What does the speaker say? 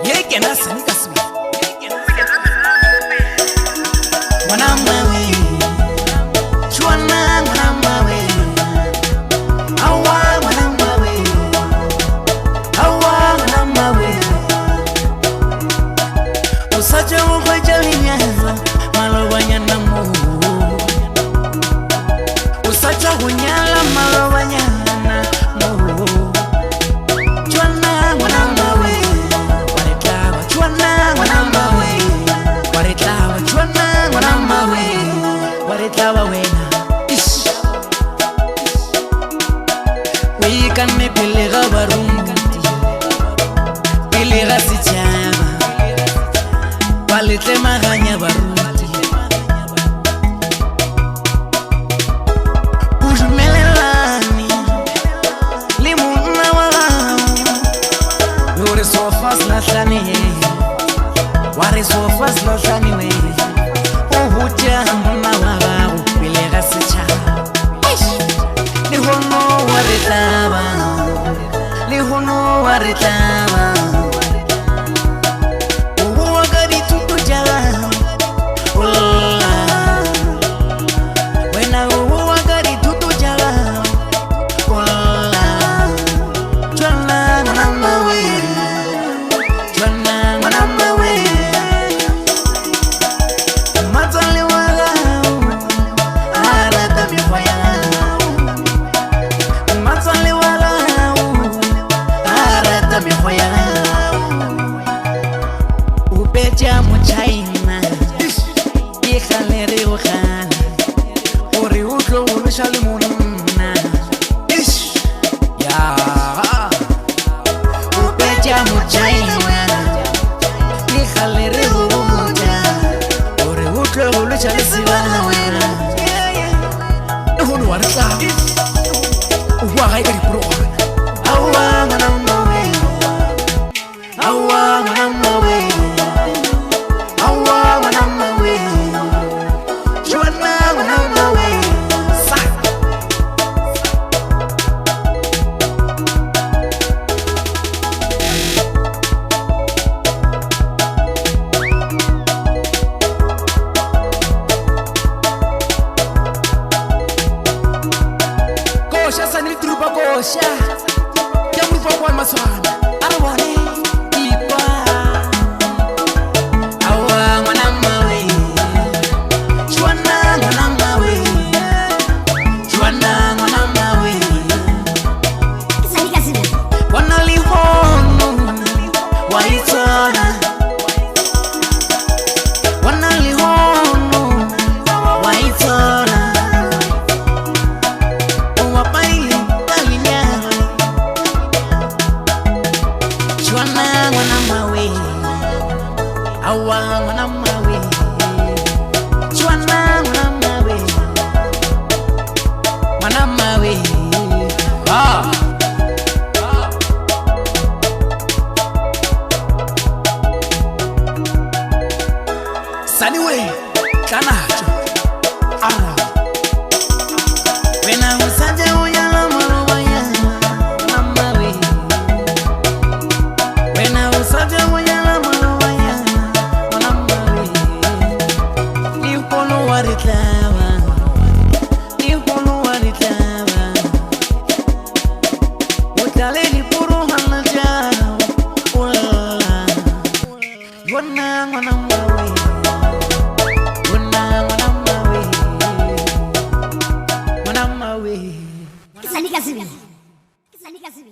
yeke na sani kasmi mwanama we chwana mwanama we awa mwanama we usaja ukwaja linyaza malobanya namu usaja unyala malobanya namu chwana mwanama we waretlawa chwana mwanama we waretlawa chwana mwanama we waretlawa wena ish wikan me pelega barumti pelega sichama paletle maganya baruti ujumelelani limuna wao yore sofas la tlani ware sofas la tlani we uhuja muna wao pelega sichama lihono waretaba lihono waretaba Kosha ya mrupa kwa maswana arwane ipa awa mwanama we chwana mwanama we chwana mwanama we Salika sina wanalihono waitona wanalihono waitona awa mwanama we chwana mwanama we mwanama we sani we kanacho wena usaje uyala malobanya mwanama we wena usaje uyala Salika sina